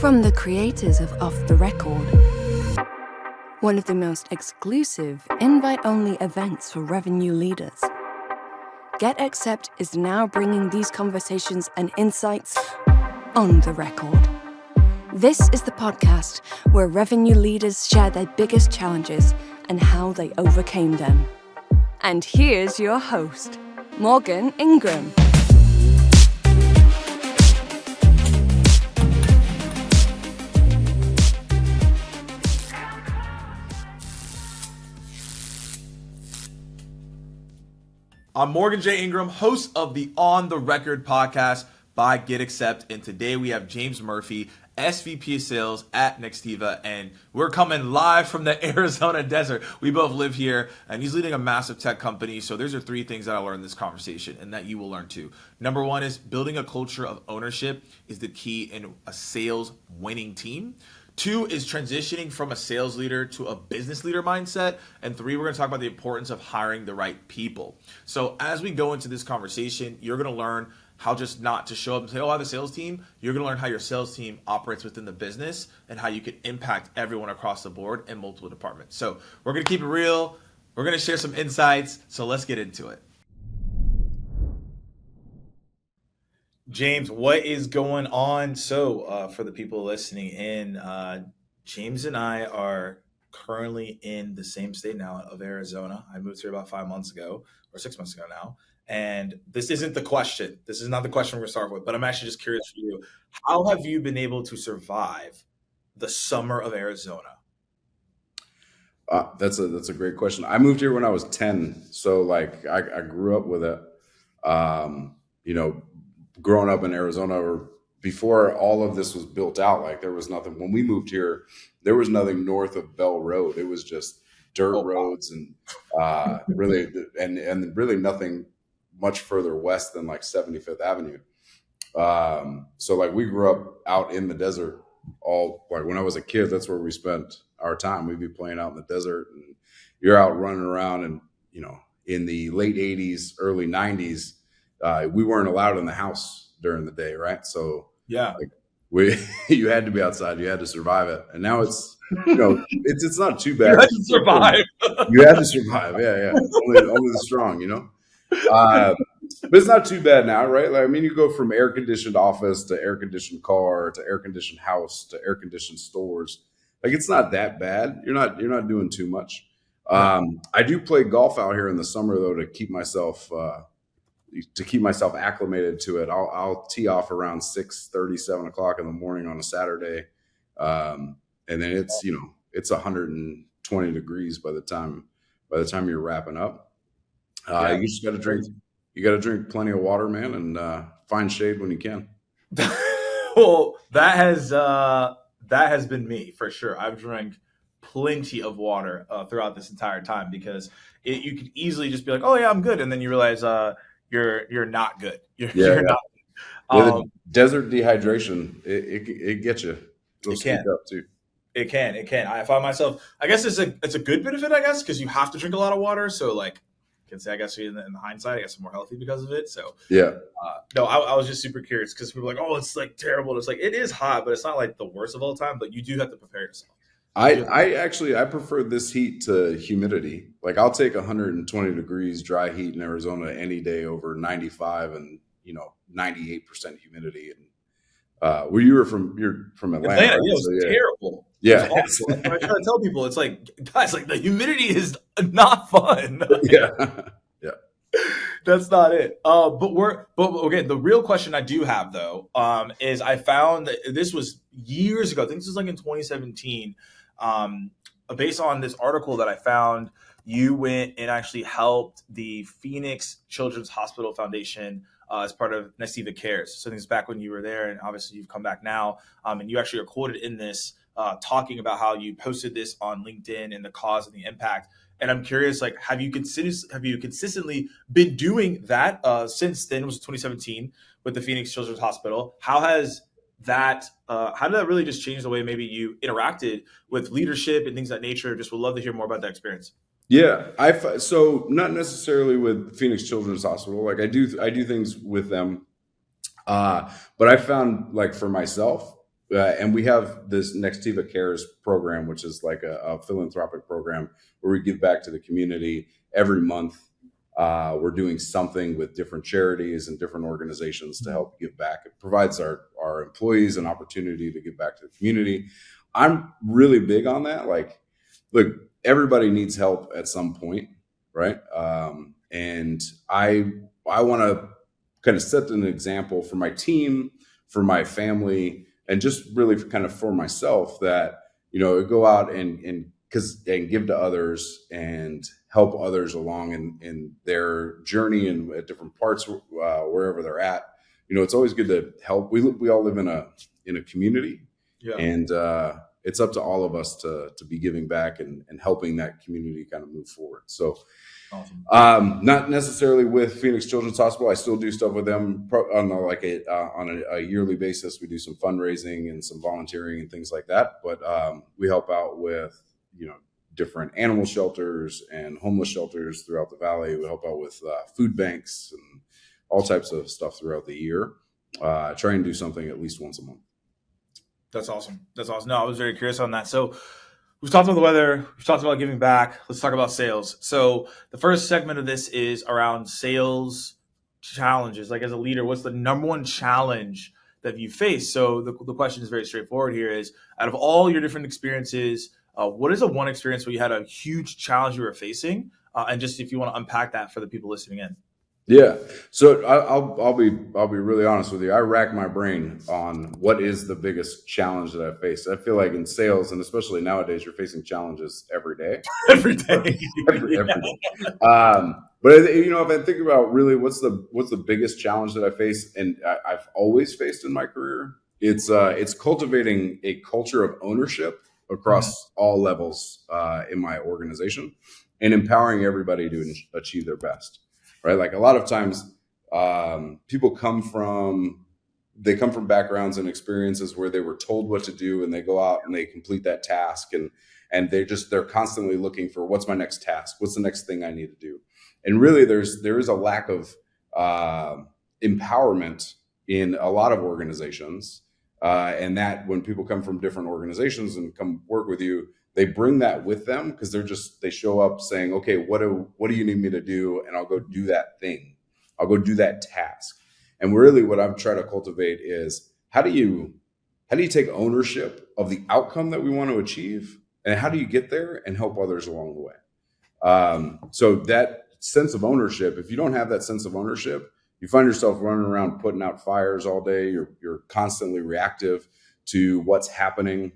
From the creators of Off the Record, one of the most exclusive, invite-only events for revenue leaders, GetAccept is now bringing these conversations and insights on the record. This is the podcast where revenue leaders share their biggest challenges and how they overcame them. And here's your host, Morgan Ingram. I'm Morgan J. Ingram, host of the On the Record podcast by GetAccept, and today we have James Murphy, SVP of Sales at Nextiva, and we're coming live from the Arizona desert. We both live here, and he's leading a massive tech company, so there's are three things that I learned in this conversation, and that you will learn too. Number one is building a culture of ownership is the key in a sales winning team. Two is transitioning from a sales leader to a business leader mindset. And three, we're going to talk about the importance of hiring the right people. So as we go into this conversation, you're going to learn how just not to show up and say, oh, I have a sales team. You're going to learn how your sales team operates within the business and how you can impact everyone across the board in multiple departments. So we're going to keep it real. We're going to share some insights. So let's get into it. James, what is going on? So for the people listening in, James and I are currently in the same state now of Arizona. I moved here about 5 months ago or 6 months ago now. And this isn't the question. This is not the question we're going to start with, but I'm actually just curious for you. How have you been able to survive the summer of Arizona? That's a great question. I moved here when I was 10. So like I grew up with it. Growing up in Arizona, or before all of this was built out, like there was nothing. When we moved here, there was nothing north of Bell Road. It was just dirt roads and really nothing much further west than like 75th Avenue. So like we grew up out in the desert. All like when I was a kid, that's where we spent our time. We'd be playing out in the desert, and you're out running around. And in the late 80s, early 90s. We weren't allowed in the house during the day, right? So yeah, you had to be outside. You had to survive it, and now it's it's not too bad. You had to survive. You had to survive. Yeah. Only the strong, But it's not too bad now, right? Like, I mean, you go from air conditioned office to air conditioned car to air conditioned house to air conditioned stores. Like it's not that bad. You're not doing too much. I do play golf out here in the summer though to keep myself acclimated to it. I'll tee off around 6:30, 7 o'clock in the morning on a Saturday. And then it's 120 degrees by the time you're wrapping up. You just got to drink. You got to drink plenty of water, man, and find shade when you can. Well, that has been me for sure. I've drank plenty of water throughout this entire time because you could easily just be like, oh yeah, I'm good. And then you realize, you're not good. You're not. The desert dehydration, it gets you. It can up too. It can. I find myself. I guess it's a good benefit. I guess because you have to drink a lot of water. So like, I can say I guess in the hindsight, I guess I'm more healthy because of it. So yeah. No, I was just super curious because people are like, oh, it's like terrible. It's like it is hot, but it's not like the worst of all time. But you do have to prepare yourself. I prefer this heat to humidity. Like I'll take 120 degrees dry heat in Arizona any day over 95 and 98% humidity. And you're from Atlanta. Right? Yeah, it was terrible. Yeah, it was awful. I try to tell people it's like, guys, like the humidity is not fun. Yeah. That's not it. But okay. The real question I do have though, is I found that this was years ago. I think this was like in 2017. Based on this article that I found, you went and actually helped the Phoenix Children's Hospital Foundation as part of Nextiva Cares. So this is back when you were there, and obviously you've come back now. And you actually are quoted in this talking about how you posted this on LinkedIn and the cause and the impact. And I'm curious, like, have you consistently been doing that since then? It was 2017 with the Phoenix Children's Hospital. How did that really just change the way maybe you interacted with leadership and things of that nature? Just would love to hear more about that experience. Yeah, so not necessarily with Phoenix Children's Hospital. Like I do things with them, but I found like for myself, and we have this Nextiva Cares program, which is like a philanthropic program where we give back to the community every month. We're doing something with different charities and different organizations to help give back. It provides our employees an opportunity to give back to the community. I'm really big on that. Like, look, everybody needs help at some point, right? And I want to kind of set an example for my team, for my family, and just really kind of for myself that, go out and give to others and help others along in their journey and at different parts, wherever they're at. It's always good to help. We all live in a community, and it's up to all of us to be giving back and helping that community kind of move forward. So, awesome. Not necessarily with Phoenix Children's Hospital. I still do stuff with them on a yearly basis. We do some fundraising and some volunteering and things like that. But we help out with different animal shelters and homeless shelters throughout the valley. We help out with food banks and all types of stuff throughout the year. Try and do something at least once a month. That's awesome. No, I was very curious on that. So we've talked about the weather. We've talked about giving back. Let's talk about sales. So the first segment of this is around sales challenges. Like, as a leader, what's the number one challenge that you face? So the question is very straightforward here is, out of all your different experiences, what is the one experience where you had a huge challenge you were facing? And just if you want to unpack that for the people listening in. Yeah. So I'll be really honest with you. I rack my brain on what is the biggest challenge that I face. I feel like in sales, and especially nowadays, you're facing challenges every day. every day. every day. But if I think about really what's the biggest challenge that I face, and I've always faced in my career, it's cultivating a culture of ownership across all levels in my organization, and empowering everybody to achieve their best. Right, like a lot of times, people come from backgrounds and experiences where they were told what to do, and they go out and they complete that task, and they're constantly looking for what's my next task, what's the next thing I need to do, and really there is a lack of empowerment in a lot of organizations, and that when people come from different organizations and come work with you, they bring that with them because they show up saying, okay, what do you need me to do? And I'll go do that thing. I'll go do that task. And really what I'm trying to cultivate is how do you take ownership of the outcome that we want to achieve? And how do you get there and help others along the way? So that sense of ownership, if you don't have that sense of ownership, you find yourself running around putting out fires all day. You're constantly reactive to what's happening.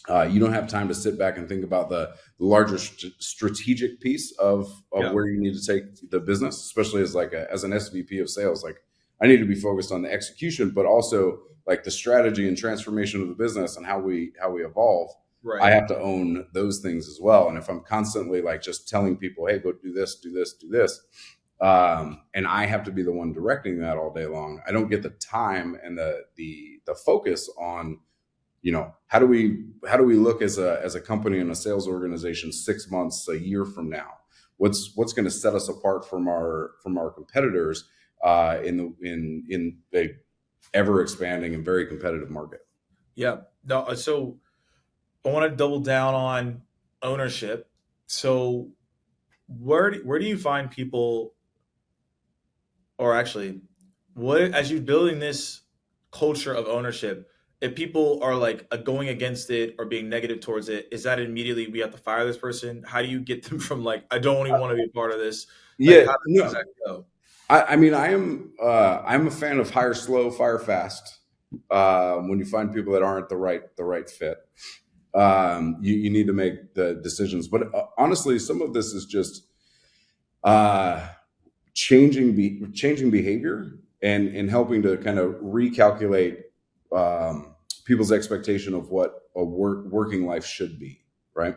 You don't have time to sit back and think about the larger strategic piece of where you need to take the business, especially as an SVP of sales. Like, I need to be focused on the execution, but also like the strategy and transformation of the business and how we evolve. Right. I have to own those things as well. And if I'm constantly like just telling people, hey, go do this, do this, do this, and I have to be the one directing that all day long, I don't get the time and the focus on, how do we look as a company and a sales organization 6 months, a year from now? What's going to set us apart from our competitors in a ever expanding and very competitive market? Yeah. No. So I want to double down on ownership. So where do you find people, or actually, as you're building this culture of ownership, if people are like going against it or being negative towards it, is that immediately we have to fire this person? How do you get them from like, I don't even want to be a part of this? Like, how does that go? I'm a fan of hire slow, fire fast. When you find people that aren't the right fit, you need to make the decisions. But honestly, some of this is just changing behavior and helping to kind of recalculate people's expectation of what a working life should be, right?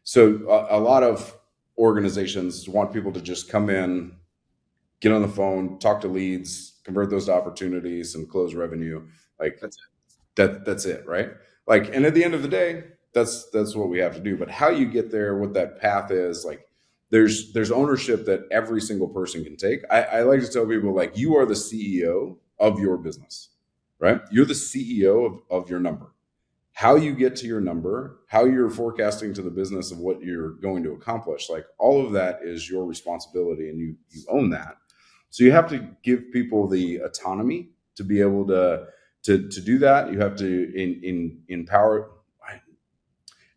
So a lot of organizations want people to just come in, get on the phone, talk to leads, convert those to opportunities, and close revenue. Like that's it, right? Like, and at the end of the day, that's what we have to do. But how you get there, what that path is, like, there's ownership that every single person can take. I like to tell people, like, you are the CEO of your business. right? You're the CEO of your number. How you get to your number, how you're forecasting to the business of what you're going to accomplish, like all of that is your responsibility, and you own that. So you have to give people the autonomy to be able to do that. You have to empower.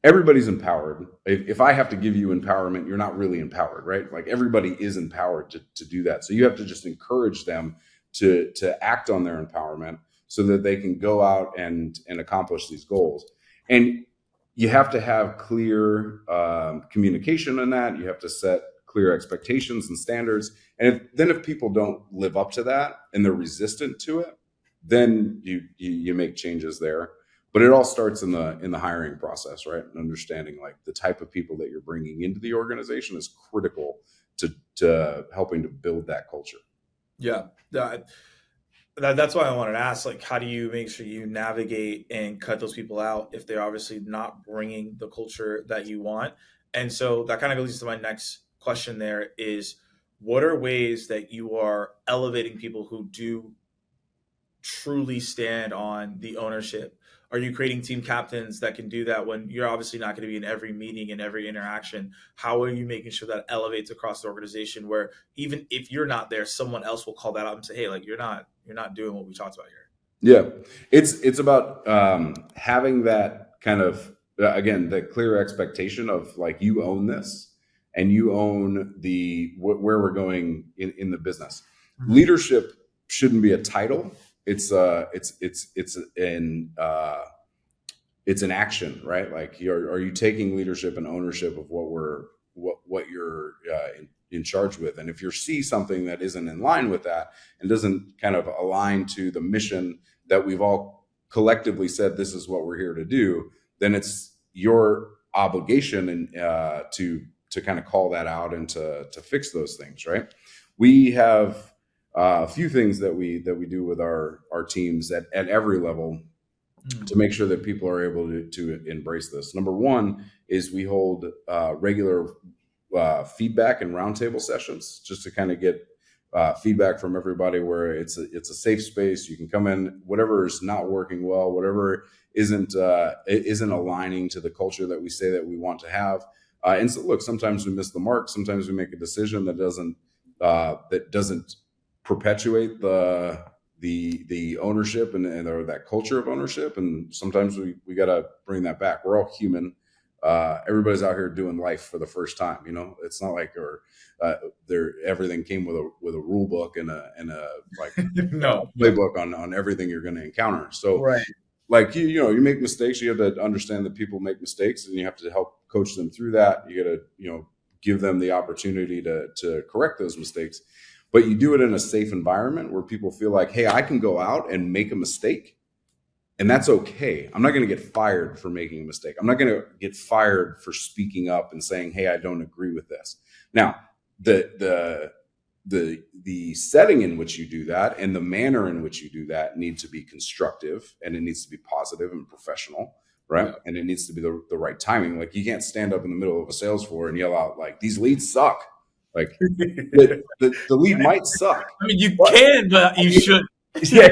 Everybody's empowered. If I have to give you empowerment, you're not really empowered, right? Like everybody is empowered to do that. So you have to just encourage them to act on their empowerment so that they can go out and accomplish these goals. And you have to have clear communication on that. You have to set clear expectations and standards. And if people don't live up to that and they're resistant to it, then you make changes there. But it all starts in the hiring process, right? And understanding like the type of people that you're bringing into the organization is critical to helping to build that culture. Yeah. That's why I wanted to ask, like, how do you make sure you navigate and cut those people out if they're obviously not bringing the culture that you want? And so that kind of leads to my next question there is, what are ways that you are elevating people who do truly stand on the ownership? Are you creating team captains that can do that when you're obviously not going to be in every meeting and every interaction? How are you making sure that elevates across the organization where even if you're not there, someone else will call that out and say, hey, like you're not doing what we talked about here? Yeah, it's about having that kind of, again, the clear expectation of like, you own this and you own where we're going in the business. Mm-hmm. Leadership shouldn't be a title. It's an action, right? Like, are you taking leadership and ownership of what you're in charge with? And if you see something that isn't in line with that and doesn't kind of align to the mission that we've all collectively said this is what we're here to do, then it's your obligation and to kind of call that out and to fix those things, right? We have a few things that we do with our teams at every level to make sure that people are able to embrace this. Number one is we hold regular feedback and roundtable sessions just to kind of get feedback from everybody, where it's a safe space. You can come in, whatever is not working well, whatever isn't aligning to the culture that we say that we want to have. And so, look, sometimes we miss the mark. Sometimes we make a decision that doesn't perpetuate the ownership and or that culture of ownership. And sometimes we got to bring that back. We're all human. Everybody's out here doing life for the first time. You know, it's not like everything came with a rule book and a like no playbook on everything you're going to encounter. So right. Like, you make mistakes. You have to understand that people make mistakes, and you have to help coach them through that. You got to, give them the opportunity to correct those mistakes. But you do it in a safe environment where people feel like, hey, I can go out and make a mistake, and that's okay. I'm not going to get fired for making a mistake. I'm not going to get fired for speaking up and saying, hey, I don't agree with this. Now, the setting in which you do that and the manner in which you do that needs to be constructive, and it needs to be positive and professional, right? Yeah. And it needs to be the right timing. Like, you can't stand up in the middle of a sales floor and yell out like, these leads suck. Like the lead might suck. I mean, you can, but you shouldn't. Yeah,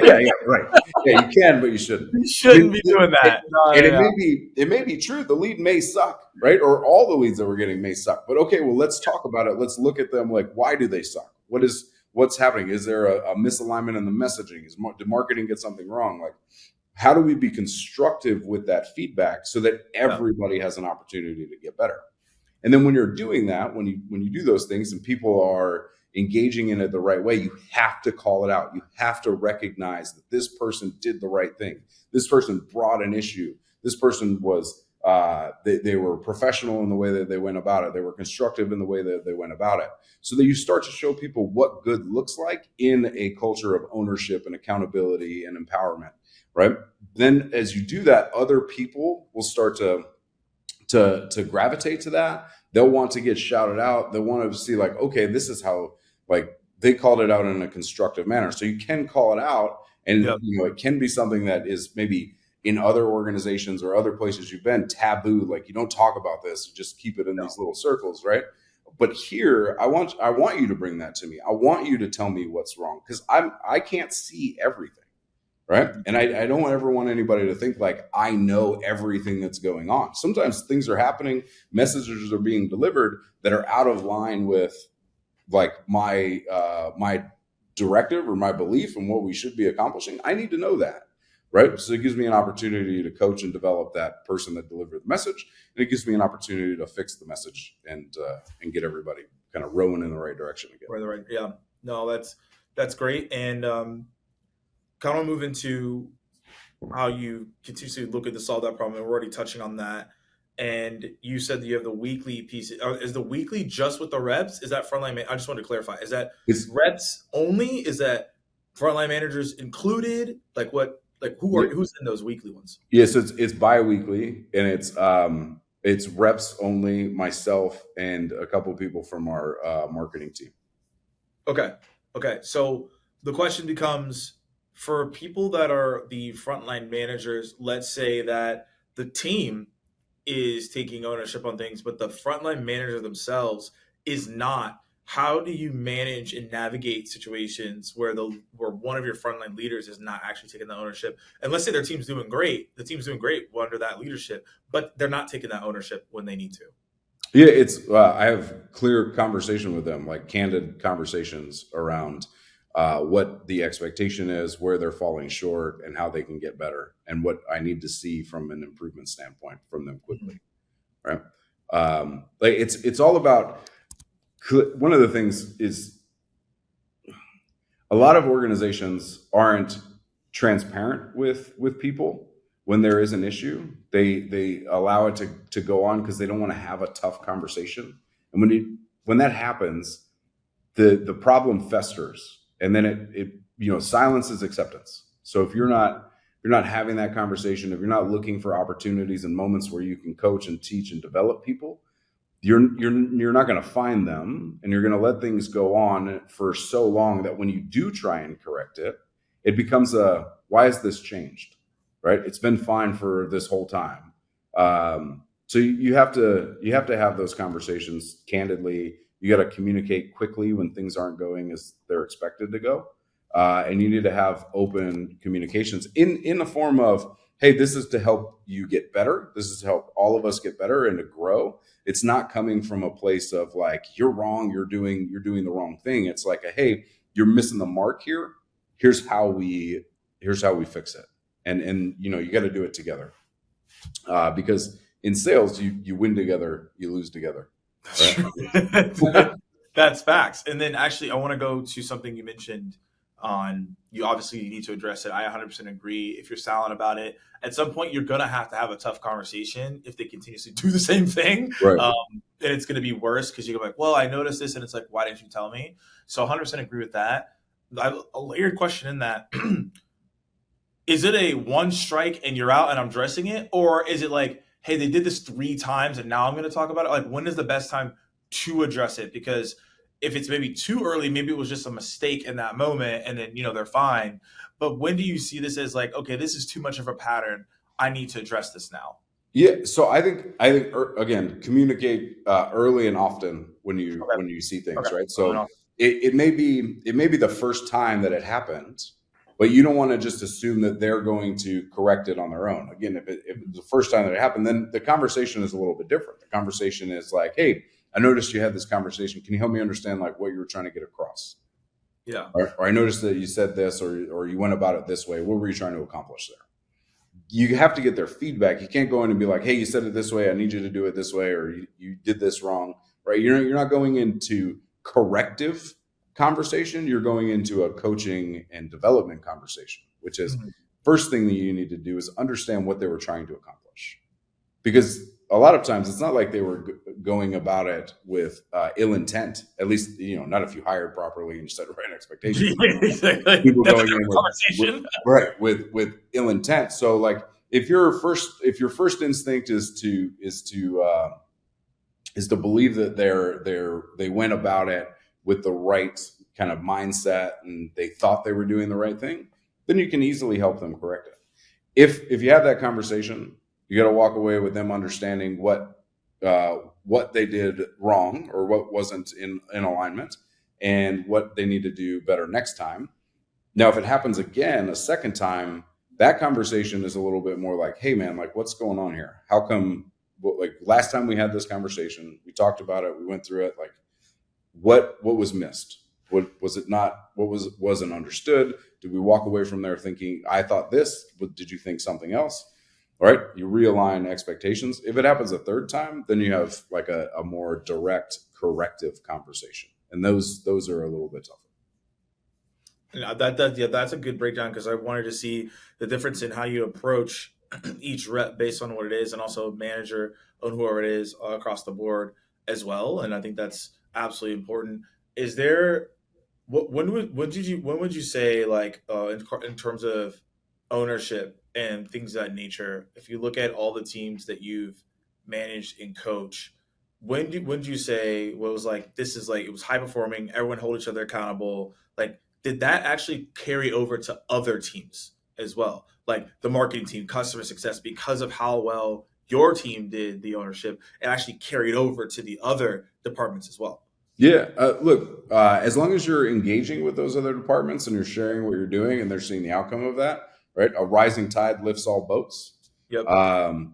right. Yeah, you can, but you shouldn't. You shouldn't be doing that. It may be true. The lead may suck, right? Or all the leads that we're getting may suck. But okay, well, let's talk about it. Let's look at them. Like, why do they suck? What's happening? Is there a misalignment in the messaging? Did marketing get something wrong? Like, how do we be constructive with that feedback so that everybody has an opportunity to get better? And then when you're doing that, when you do those things and people are engaging in it the right way, you have to call it out. You have to recognize that this person did the right thing. This person brought an issue. This person was, they were professional in the way that they went about it. They were constructive in the way that they went about it. So that you start to show people what good looks like in a culture of ownership and accountability and empowerment, right? Then as you do that, other people will start to gravitate to that. They'll want to get shouted out. They want to see like, okay, this is how, like, they called it out in a constructive manner. So you can call it out, and it can be something that is maybe in other organizations or other places you've been taboo. Like, you don't talk about this, you just keep it in these little circles, right? But here, I want you to bring that to me. I want you to tell me what's wrong, because I can't see everything. right? And I don't ever want anybody to think like I know everything that's going on. Sometimes things are happening, messages are being delivered that are out of line with like my directive or my belief and what we should be accomplishing. I need to know that, right? So it gives me an opportunity to coach and develop that person that delivered the message, and it gives me an opportunity to fix the message and get everybody kind of rowing in the right direction again. Right. Yeah. No, that's great. And kind of move into how you continuously look at to solve that problem. And we're already touching on that. And you said that you have the weekly piece. Is the weekly just with the reps? Is that frontline? I just wanted to clarify. Is that reps only? Is that frontline managers included? Like what? Like who's in those weekly ones? Yes, yeah, so it's bi-weekly, and it's reps only, myself and a couple of people from our marketing team. Okay. So the question becomes, for people that are the frontline managers, let's say that the team is taking ownership on things, but the frontline manager themselves is not. How do you manage and navigate situations where one of your frontline leaders is not actually taking the ownership? And let's say their team's doing great. The team's doing great under that leadership, but they're not taking that ownership when they need to. Yeah, it's I have clear conversation with them, like candid conversations around what the expectation is, where they're falling short, and how they can get better, and what I need to see from an improvement standpoint from them quickly. Right? Like it's all about. One of the things is a lot of organizations aren't transparent with people when there is an issue. They allow it to go on because they don't want to have a tough conversation. And when that happens, the problem festers, and then it silence is acceptance. So if you're not having that conversation, if you're not looking for opportunities and moments where you can coach and teach and develop people, you're not going to find them, and you're going to let things go on for so long that when you do try and correct it, it becomes why has this changed? Right? It's been fine for this whole time. So you have to have those conversations candidly. You got to communicate quickly when things aren't going as they're expected to go, and you need to have open communications in the form of, hey, this is to help you get better. This is to help all of us get better and to grow. It's not coming from a place of like, you're wrong, you're doing the wrong thing. It's like, hey, you're missing the mark here. Here's how we fix it. And you got to do it together. Because in sales, you win together, you lose together. Right? That's facts. And then actually, I want to go to something you mentioned on, you obviously need to address it. I 100% agree. If you're silent about it, at some point you're going to have a tough conversation if they continuously do the same thing. Right. And it's going to be worse because you go like, well, I noticed this, and it's like, why didn't you tell me? So 100% agree with that. A layered question in that. Is it a one strike and you're out and I'm addressing it? Or is it like, hey, they did this 3 times and now I'm going to talk about it? Like, when is the best time to address it? Because if it's maybe too early, maybe it was just a mistake in that moment and then, they're fine. But when do you see this as like, okay, this is too much of a pattern, I need to address this now? Yeah. So I think again, communicate early and often when you see things, right? So it may be the first time that it happened, but you don't want to just assume that they're going to correct it on their own. Again, if it's the first time that it happened, then the conversation is a little bit different. The conversation is like, hey, I noticed you had this conversation. Can you help me understand like what you were trying to get across? Yeah. Or I noticed that you said this, or you went about it this way. What were you trying to accomplish there? You have to get their feedback. You can't go in and be like, hey, you said it this way. I need you to do it this way, or you did this wrong, right? You're not going into corrective conversation. You're going into a coaching and development conversation, which is first thing that you need to do is understand what they were trying to accomplish. Because a lot of times it's not like they were going about it with ill intent, at least, not if you hired properly and set the right expectations. Exactly. People going in with ill intent. So like if your first instinct is to believe that they went about it with the right kind of mindset and they thought they were doing the right thing, then you can easily help them correct it. If you have that conversation, you got to walk away with them understanding what they did wrong or what wasn't in alignment and what they need to do better next time. Now, if it happens again a second time, that conversation is a little bit more like, hey man, like what's going on here? How come, like last time we had this conversation, we talked about it, we went through it, like what was missed? What was it not? What wasn't understood? Did we walk away from there thinking, I thought this, but did you think something else? All right, you realign expectations. If it happens a third time, then you have like a more direct corrective conversation. And those are a little bit tougher. That's a good breakdown, because I wanted to see the difference in how you approach each rep based on what it is, and also manager on whoever it is across the board as well. And I think that's absolutely important. Is there when would you say, like, in terms of ownership and things of that nature, if you look at all the teams that you've managed and coached, when do you say what was like, this is like, it was high performing, everyone hold each other accountable? Like, did that actually carry over to other teams as well? Like the marketing team, customer success, because of how well your team did the ownership, it actually carried over to the other departments as well. Yeah, look, as long as you're engaging with those other departments and you're sharing what you're doing and they're seeing the outcome of that, right? A rising tide lifts all boats. Yep.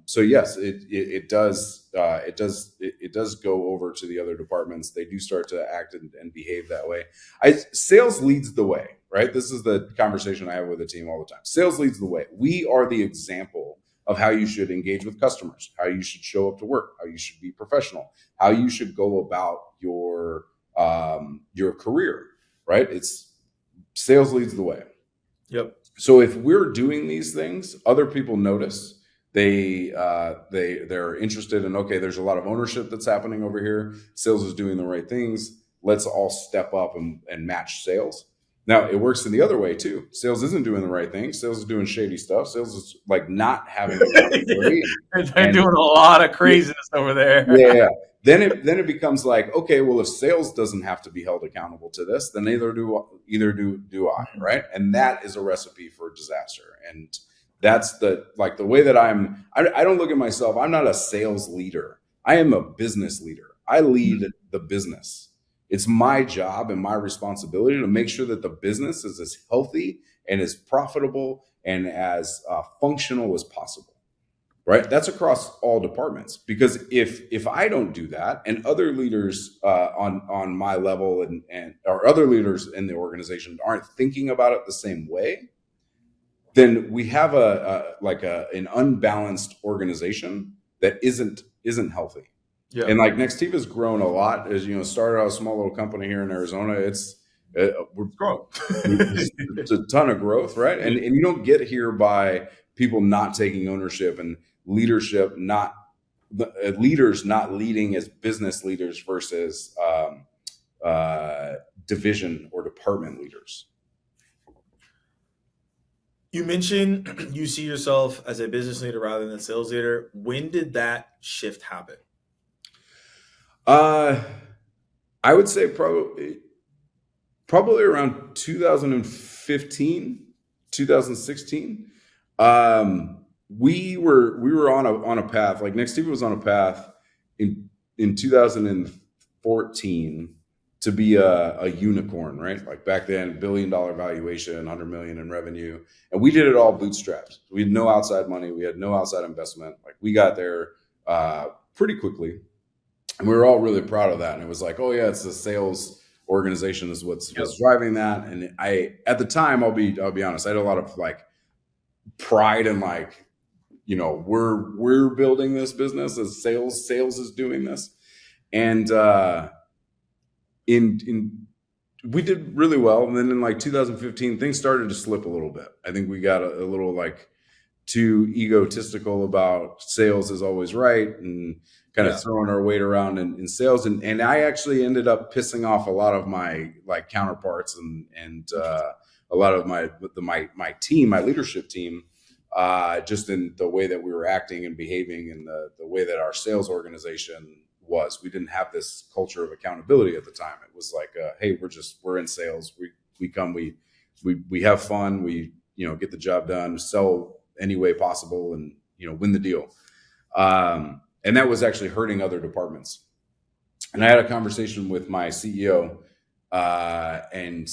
So yes, it does go over to the other departments. They do start to act and behave that way. Sales leads the way, right? This is the conversation I have with the team all the time. Sales leads the way. We are the example of how you should engage with customers, how you should show up to work, how you should be professional, how you should go about your career, right? It's sales leads the way. Yep. So if we're doing these things, other people notice. They're interested in, okay, there's a lot of ownership that's happening over here. Sales is doing the right things. Let's all step up and match sales. Now it works in the other way too. Sales isn't doing the right thing. Sales is doing shady stuff. Sales is like not having accountability. They're doing a lot of craziness over there. Yeah. Then it becomes like, okay, well, if sales doesn't have to be held accountable to this, then either do I, right? And that is a recipe for disaster. And that's the way that I don't look at myself. I'm not a sales leader. I am a business leader. I lead the business. It's my job and my responsibility to make sure that the business is as healthy and as profitable and as functional as possible. Right? That's across all departments. Because if I don't do that, and other leaders on my level and or other leaders in the organization aren't thinking about it the same way, then we have an unbalanced organization that isn't healthy. Yeah. And like Nextiva's grown a lot. As you know, started out a small little company here in Arizona. We're growing. It's a ton of growth, right? And you don't get here by people not taking ownership and leadership, leaders not leading as business leaders versus division or department leaders. You mentioned you see yourself as a business leader rather than a sales leader. When did that shift happen? I would say probably around 2015, 2016. We were on a path. Like Nextiva was on a path in 2014 to be a unicorn, right? Like back then, $1 billion valuation, $100 million in revenue, and we did it all bootstrapped. We had no outside money, we had no outside investment. Like we got there pretty quickly, and we were all really proud of that. And it was like, oh yeah, it's the sales organization is what's driving that. And at the time, I'll be honest, I had a lot of like pride in like, you know, we're building this business as sales is doing this, and we did really well. And then in like 2015, things started to slip a little bit. I think we got a little like too egotistical about sales is always right and kind of throwing our weight around in sales. And I actually ended up pissing off a lot of my like counterparts and a lot of my team, my leadership team, just in the way that we were acting and behaving and the way that our sales organization was. We didn't have this culture of accountability at the time. It was like, hey, we're in sales. We come, we have fun. We, you know, get the job done, sell any way possible, and, you know, win the deal. And that was actually hurting other departments. And I had a conversation with my CEO, and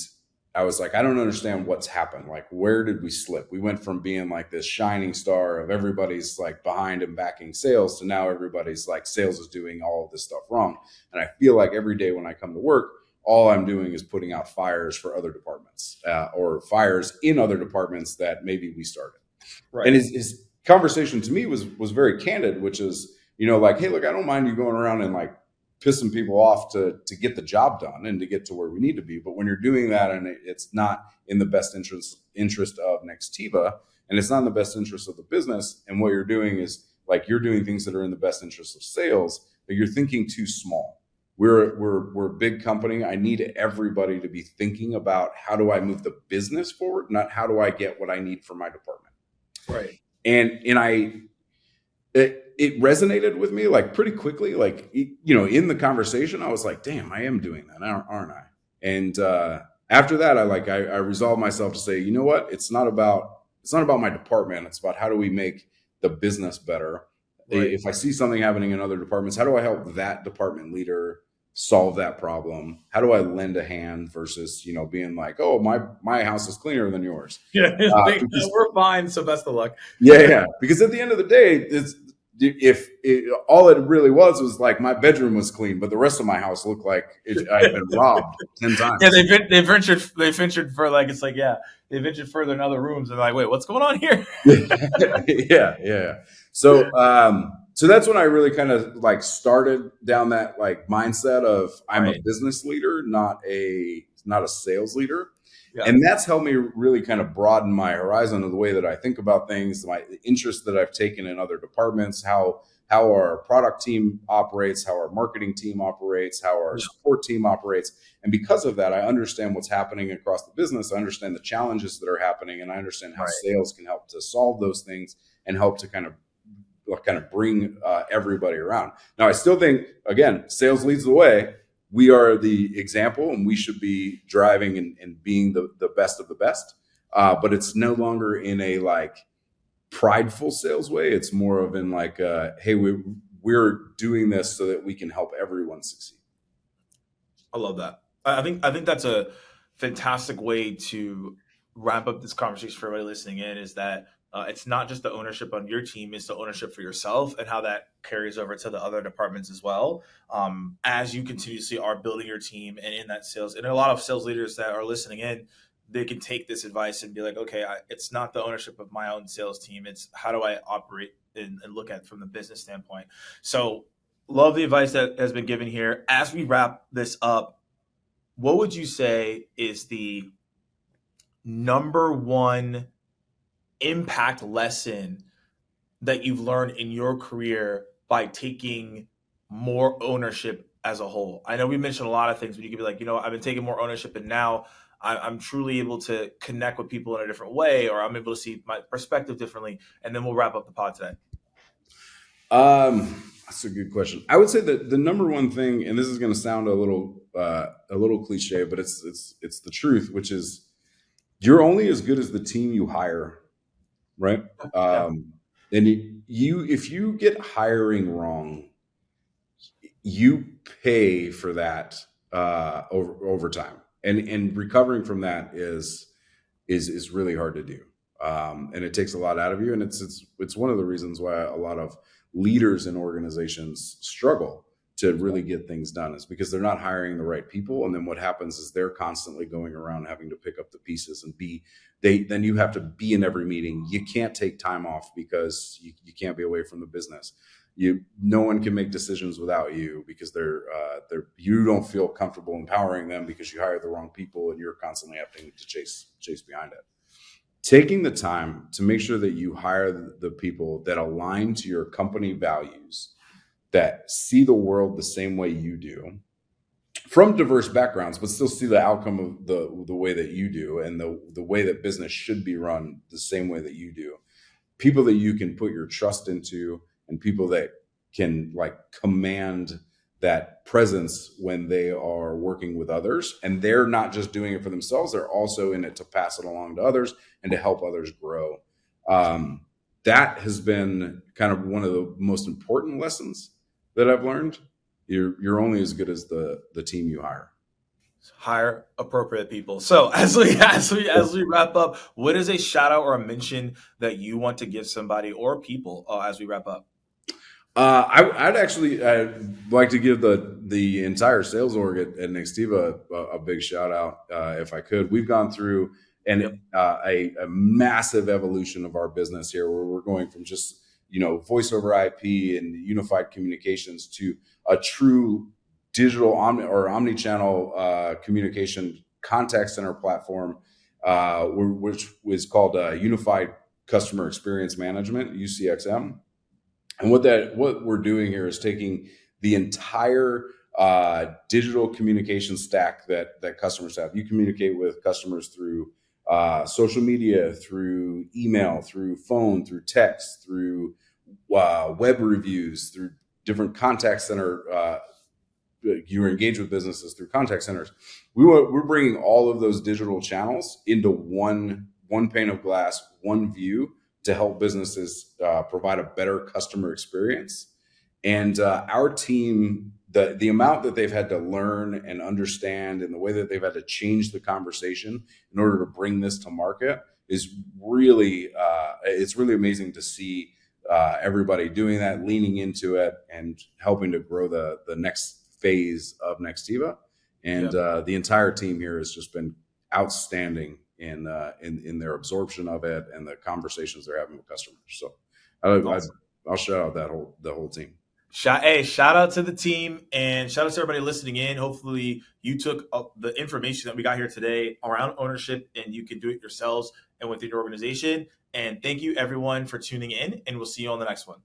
I was like, I don't understand what's happened. Like, where did we slip? We went from being like this shining star of everybody's like behind and backing sales to now everybody's like sales is doing all of this stuff wrong. And I feel like every day when I come to work, all I'm doing is putting out fires for other departments or fires in other departments that maybe we started. Right. And his conversation to me was very candid, which is, like, hey, look, I don't mind you going around and like pissing people off to get the job done and to get to where we need to be. But when you're doing that and it's not in the best interest of Nextiva, and it's not in the best interest of the business, and what you're doing is like you're doing things that are in the best interest of sales, but you're thinking too small. We're a big company. I need everybody to be thinking about how do I move the business forward, not how do I get what I need for my department. Right. And it resonated with me like pretty quickly. Like, in the conversation, I was like, damn, I am doing that, aren't I? And after that, I resolved myself to say, you know what? It's not about my department. It's about how do we make the business better. Right. If I see something happening in other departments, how do I help that department leader solve that problem? How do I lend a hand versus, being like, oh, my house is cleaner than yours. Yeah, we're fine. So best of luck. Yeah. Because at the end of the day, all it really was like my bedroom was clean, but the rest of my house looked like I had been robbed 10 times. Yeah, they ventured for like, it's like, yeah, they ventured further in other rooms and like, wait, what's going on here? Yeah. So that's when I really kind of like started down that like mindset of I'm a business leader, not a sales leader. Yeah. And that's helped me really kind of broaden my horizon of the way that I think about things, my interest that I've taken in other departments, how our product team operates, how our marketing team operates, how our support team operates. And because of that, I understand what's happening across the business. I understand the challenges that are happening, and I understand how sales can help to solve those things and help to kind of bring everybody around. Now, I still think, again, sales leads the way. We are the example, and we should be driving and being the best of the best. But it's no longer in a like prideful sales way. It's more of in like, hey, we're doing this so that we can help everyone succeed. I love that. I think that's a fantastic way to wrap up this conversation for everybody listening in. Is that it's not just the ownership on your team, it's the ownership for yourself and how that carries over to the other departments as well. As you continuously are building your team and in that sales, and a lot of sales leaders that are listening in, they can take this advice and be like, okay, it's not the ownership of my own sales team. It's how do I operate and look at it from the business standpoint. So love the advice that has been given here. As we wrap this up, what would you say is the number one impact lesson that you've learned in your career by taking more ownership as a whole? I know we mentioned a lot of things, but you could be like, I've been taking more ownership and now I'm truly able to connect with people in a different way, or I'm able to see my perspective differently. And then we'll wrap up the pod today. That's a good question. I would say that the number one thing, and this is going to sound a little cliche, but it's the truth, which is you're only as good as the team you hire. Right. And if you get hiring wrong, you pay for that over time, and recovering from that is really hard to do. And it takes a lot out of you. And it's one of the reasons why a lot of leaders in organizations struggle to really get things done, is because they're not hiring the right people. And then what happens is they're constantly going around having to pick up the pieces and then you have to be in every meeting. You can't take time off because you can't be away from the business. No one can make decisions without you because you don't feel comfortable empowering them because you hired the wrong people and you're constantly having to chase behind it. Taking the time to make sure that you hire the people that align to your company values, that see the world the same way you do, from diverse backgrounds, but still see the outcome of the way that you do, and the way that business should be run the same way that you do. People that you can put your trust into, and people that can like command that presence when they are working with others, and they're not just doing it for themselves, they're also in it to pass it along to others and to help others grow. That has been kind of one of the most important lessons that I've learned. You're only as good as the team you hire. Hire appropriate people. So as we wrap up, what is a shout out or a mention that you want to give somebody or people as we wrap up? I'd actually like to give the entire sales org at Nextiva a big shout out if I could. We've gone through a massive evolution of our business here, where we're going from just voice over IP and unified communications to a true digital omni-channel communication contact center platform, which is called Unified Customer Experience Management, UCXM. And what we're doing here is taking the entire digital communication stack that customers have. You communicate with customers through social media, through email, through phone, through text, through web reviews, through different contact center. You engage with businesses through contact centers. We're bringing all of those digital channels into one pane of glass, one view, to help businesses provide a better customer experience. And our team, the amount that they've had to learn and understand, and the way that they've had to change the conversation in order to bring this to market is really, it's really amazing to see everybody doing that, leaning into it, and helping to grow the next phase of Nextiva. And the entire team here has just been outstanding in their absorption of it and the conversations they're having with customers. So I'll shout out the whole team. Shout out to the team, and shout out to everybody listening in. Hopefully you took the information that we got here today around ownership, and you can do it yourselves and within your organization. And thank you everyone for tuning in, and we'll see you on the next one.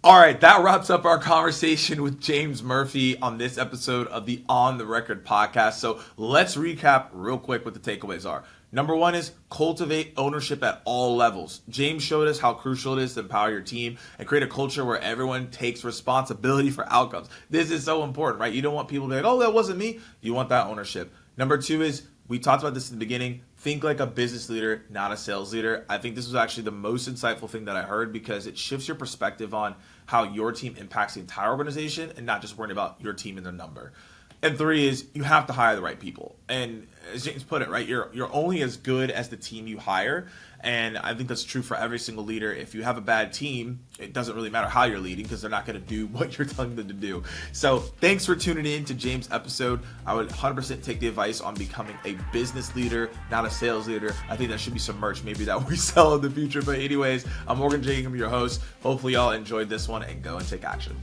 All right, that wraps up our conversation with James Murphy on this episode of the On the Record podcast. So let's recap real quick what the takeaways are. Number one is cultivate ownership at all levels. James showed us how crucial it is to empower your team and create a culture where everyone takes responsibility for outcomes. This is so important, right? You don't want people to be like, oh, that wasn't me. You want that ownership. Number two is, we talked about this in the beginning, think like a business leader, not a sales leader. I think this was actually the most insightful thing that I heard, because it shifts your perspective on how your team impacts the entire organization and not just worrying about your team and their number. And three is, you have to hire the right people. And as James put it, right, you're only as good as the team you hire. And I think that's true for every single leader. If you have a bad team, it doesn't really matter how you're leading, because they're not going to do what you're telling them to do. So thanks for tuning in to James' episode. I would 100% take the advice on becoming a business leader, not a sales leader. I think that should be some merch maybe that we sell in the future. But anyways, I'm Morgan J. Ingram, your host. Hopefully y'all enjoyed this one, and go and take action.